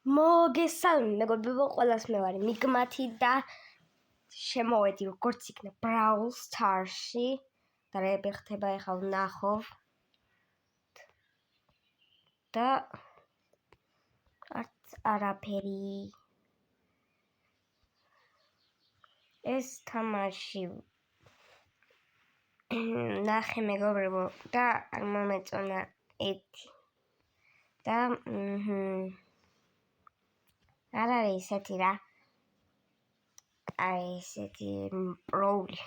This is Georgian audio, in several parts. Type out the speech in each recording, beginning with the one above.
მოგესალმებით მეგობრებო, ყველას მე ვარ მიგმათი და შემოვედი როგორც იქნა Brawl Stars-ში და რეები ხდება ახლა ვნახავ და არც არაფერი ეს თამაში ნახე მეგობრებო და არ მომეწონა ერთი და არ არის ესეთი რა ესეთი პროული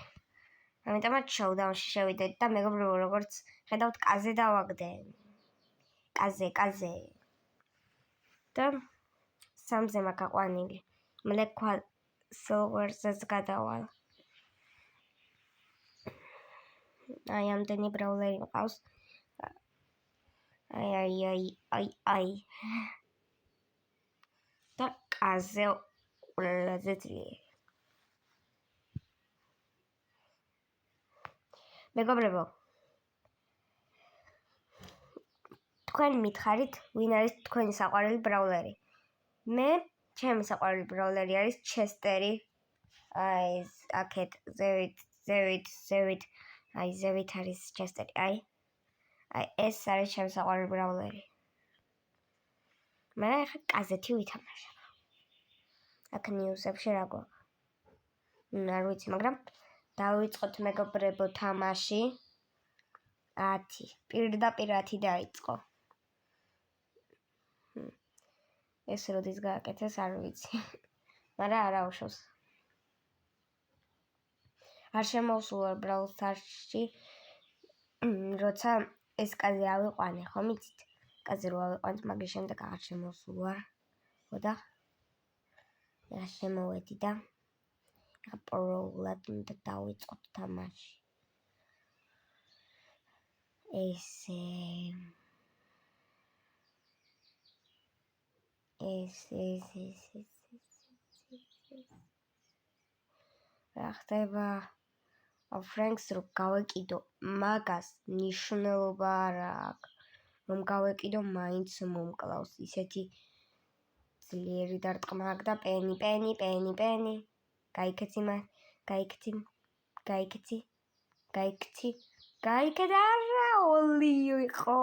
ამიტომაც შოუდაუნში შევიდეთ და მეგობრებო როგორც ხედავთ კაზე დავაგდე კაზე და სამზე მაქვს აყვანილი მლეკვა სილვერზეც გადავალ აი ამდენი ბრაულერი მყავს აი და კაზე ყველაზე ძლიერი მეგობრებო თქვენ მითხარით ვინ არის თქვენი საყვარელი ბრაულერი მე ჩემი საყვარელი ბრაულერი არის ჩესტერი აი აქეთ ზევით აი ზევით არის ჩესტერი აი ეს არის ჩემი საყვარელი ბრაულერი მე ახლა კაზეთი ვითამაშებ აქ ნიუსებში რა გვაქვს არ ვიცი მაგრამ დავიწყოთ მეგობრებო თამაში 10 პირდაპირ 10 დაიწყო ეს როდის გააკეთეს არ ვიცი მაგრამ არა უშავს არ შემოვსულა Brawl Stars-ში როცა ეს კაზე ავიყვანე ხომ იცით კაზე რო ავიყვანეთ მაგის შემდეგ აღარ შემოვსულა ხოდა რა შემოვედი და ახლა პროულად უნდა დავიწყოთ თამაში რა ხდება ფრენკს რო გავეკიდო მაგას ნიშნულობა არ აქვს რომ გავეკიდო მაინც მომკლავს ისეთი ძლიერი დარტყმა აქვს და პენი გაიქცი არა ოლი იყო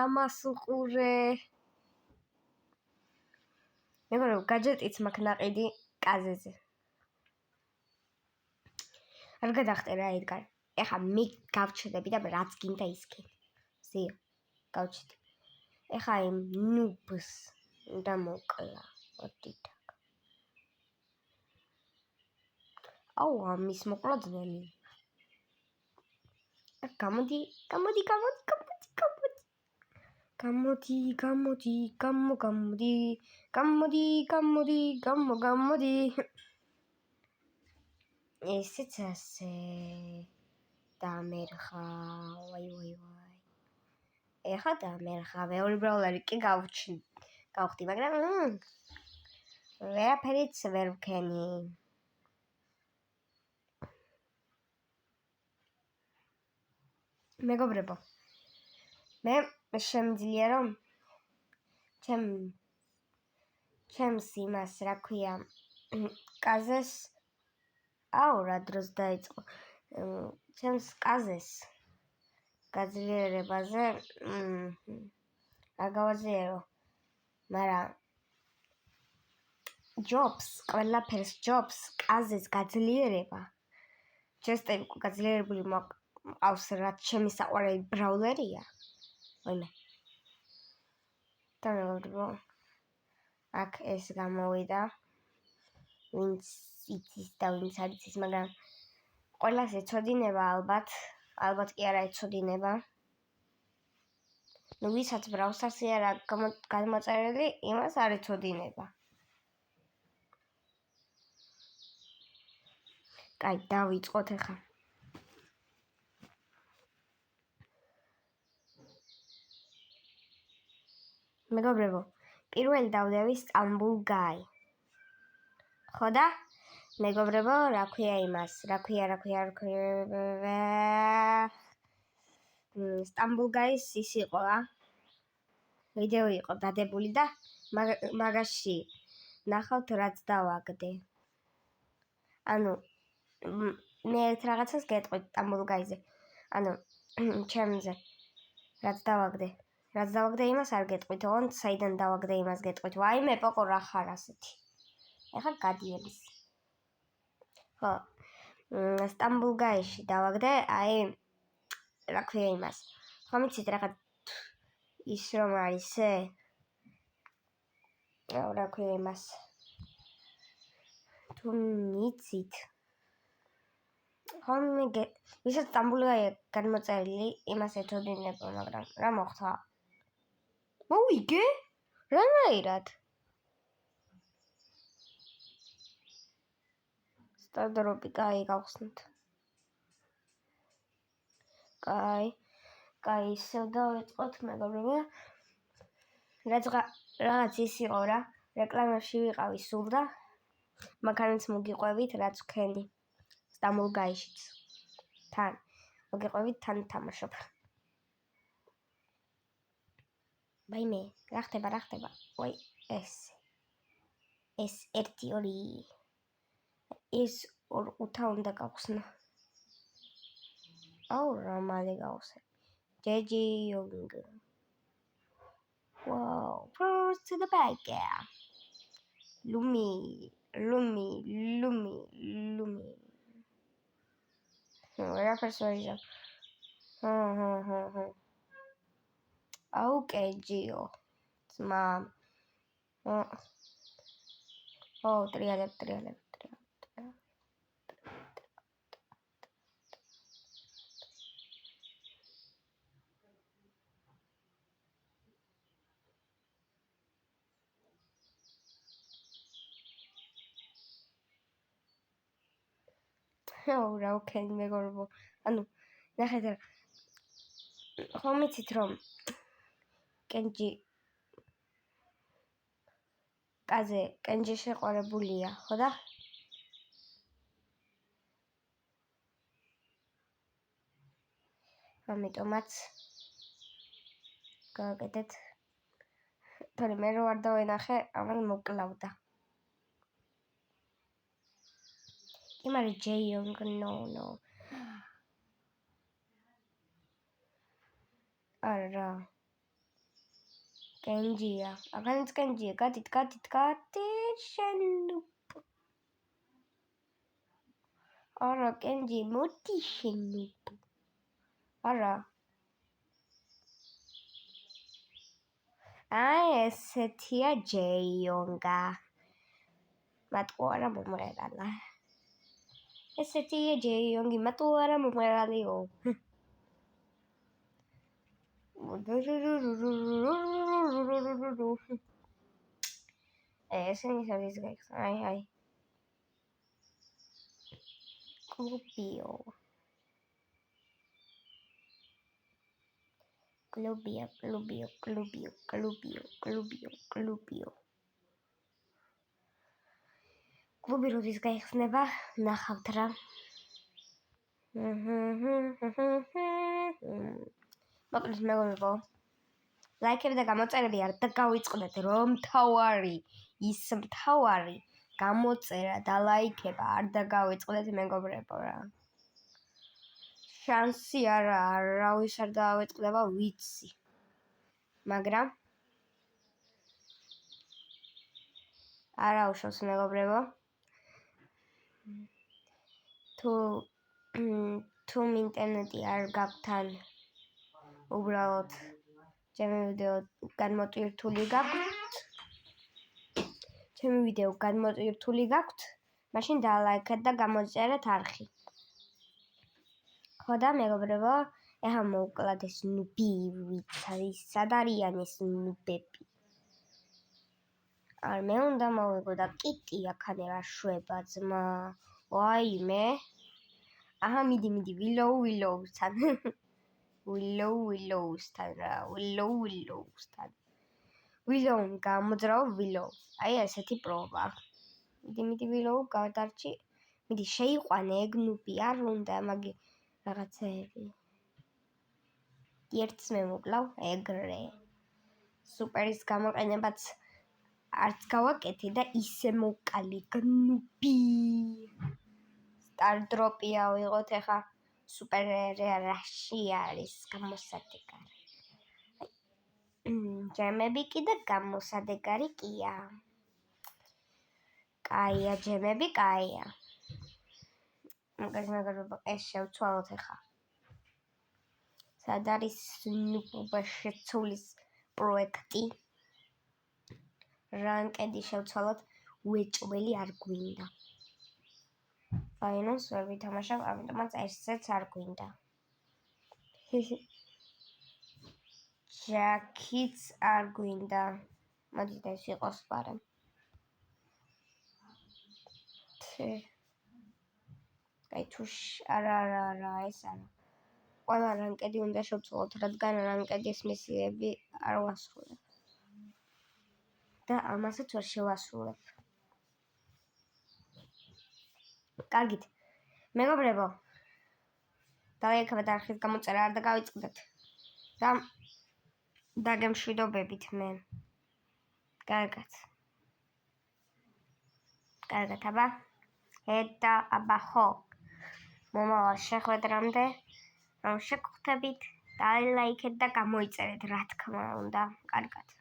ამას უყურე მეგობრებო გაჯეტიც მაქვს ნაყიდი კაზეზე არ გადახტე რა ედგარ ეხა მე გავჩდები და რაც გინდა ისქენ ზიო გავჩდი ეხა იმ ნუბს და მოკლა ოდით აუ ამის მოკლა ძნელი გამოდი ესეც ასე დამერხა ვაი ეხა დამერხა მეორე ბრაულერი კი გავხდი მაგრამ ვერაფერიც ვერ ვქენი მეგობრებო მე შემიძლია რომ ჩემს იმას რა ქვია კაზეს აუ რა დროს დაიწყო ჩემს კაზეს გაძლიერებაზე არ გავაძლიერო მაგრამ ჯობს ყველაფერს ჯობს კაზეს გაძლიერება ჩესტერი გაძლიერებული მყავს რაც ჩემი საყვარელი ბრაულერია ვაიმე და მეგობრებო აქ ეს გამოვიდა ვინც იცის და ვინც არ იცის მაგრამ ყველას ეცოდინება ალბათ კი არა ეცოდინება ნუ ვისაც Brawl Stars-ი არა გამოწერილი იმას არ ეცოდინება კაი დავიწყოთ ახლა მეგობრებო პირველი დავდევი სტამბულ გაი ხო და მეგობრებო რა ქვია იმას რა ქვია სტამბულ გაის ის იყო ვიდეო იყო დადებული და მაგაში ნახავთ რაც დავაგდე. ანუ მე ერთ რაღაცას გეტყვით სტამბულგაიზე. ანუ ჩემზე რაც დავაგდე იმას არ გეტყვით, ოღონდ საიდან დავაგდე იმას გეტყვით. ვაიმე პოკო რა ხარ ასეთი. ეხლა გადიების. ხო. სტამბულგაიში დავაგდე, აი რა ქვია იმას. ხომ იცით რაღაც ის რომ არის რა ქვია იმას. თუ მიცით ხომ ვისაც სტამბულგაია გადმოწერილი იმას ეთოდინება, მაგრამ რა მოხდა? მოვიგე? რანაირად? სტადროპი კაი გავხსნით. კაი ისევ დავიწყოთ მეგობრებო. რაღაც ის იყო რა, რეკლამებში ვიყავი სულ და მაგანაც მოგიყვებით რაც ვქენი სტამბულგაიშიც. თან მოგიყვებით, თან თამაშობ. ვაიმე, რა ხდება? ვაი, ეს 1 2 ის 5 უნდა გავხსნა. აუ რა მალე გავხსნა. ჯეჯი იონგ. Wow, first to the bag. Lumi. Where are persuasion? Okay, Gio. It's mom. Oh, 3 რა ვქენი მეგობრებო. ანუ ნახეთ რა. ხომ იცით რომ კენჯი შეყვარებულია, ხო და? ამიტომაც გავაკეთეთ. თორე მე რო არ დავენახე, ამან მოკლავდა. იმარი ჯეიონგ ნო. არა. კენჯია. აგანიც კენჯია. გადით შენუპ. არა, კენჯი მოდი შენუპ. არა. აი ესეთია ჯეიონგა. მატყო არა მომღერალა. ესეთია ჯეიონგი, მატყო არა მომღერალიო. ესენი საერთოდ გაიხსნა. აი. კლუბიო. კლუბი როდის გაიხსნება? ნახავთ რა. მოკლედ მეგობრებო. ლაიქები და გამოწერები არ დავიწყდეთ, რომ მთავარი გამოწერა და ლაიქება არ დავიწყდეთ მეგობრებო რა. შანსი არავის არ დავიწყდება, ვიცი. მაგრამ არაუშავს მეგობრებო. თუ ინტერნეტი არ გაქვთ თან უბრალოდ ჩემი ვიდეო გადმოტვირთული გაქვთ, მაშინ დალაიქეთ და გამოწერეთ არხი. ხო და მეგობრებო, ეხლა მოვკლათ ეს ნუბი, სად არიან ეს ნუბები? არ მე უნდა მოვიგო და კიტი აქანე რა შვება ძმა. ვაიმე. აჰა მიდი ვილოუსთან. ვილოუსთან რა, ვილოუსთან. ვილოუ გამოძრავ ვილოუ. აი ესეთი პრობა. მიდი ვილოუ გავდარჩი. მიდი შეიყვანე ეგ ნუბი, არ უნდა მაგი რაღაცეები. ერთს მე მოკლავ ეგრე. სუპერის გამოყენებაც არც გავაკეთე და ისე მოკალი გნუბი. სტარდროპია ვიღოთ ეხა სუპერ რაში არის გამოსადეგარი. ჯემები კიდე გამოსადეგარი კია. კაია ჯემები, კაია. მაგალითად ეს შევცვალოთ ეხა. სად არის ნუბობა შეცვლის პროექტი? რანკედი შევცვალოთ, უეჭველი არ გვინდა. ფაინანს ვერ ვითამაშავ, ამიტომაც ესეც არ გვინდა. ჯაკიც არ გვინდა. მოდით ეს იყოს პარემ. აი თუშ არა, ეს არა. ყველა რანკედი უნდა შევცვალოთ, რადგან რანკედის მისიები არ ვასრულებ. და ამასაც ვერ შევასრულებ. კარგით. მეგობრებო, დავიექებათ არხის გამოწერა, არ დაგავიწყდეთ. და დაგემშვიდობებით მე. კარგად, აბა. ეტა, აბა ხო. მომავალ შეხვედრამდე, რომ შეგხვდებით, დალაიქეთ და გამოიწერეთ, რა თქმა უნდა. კარგად.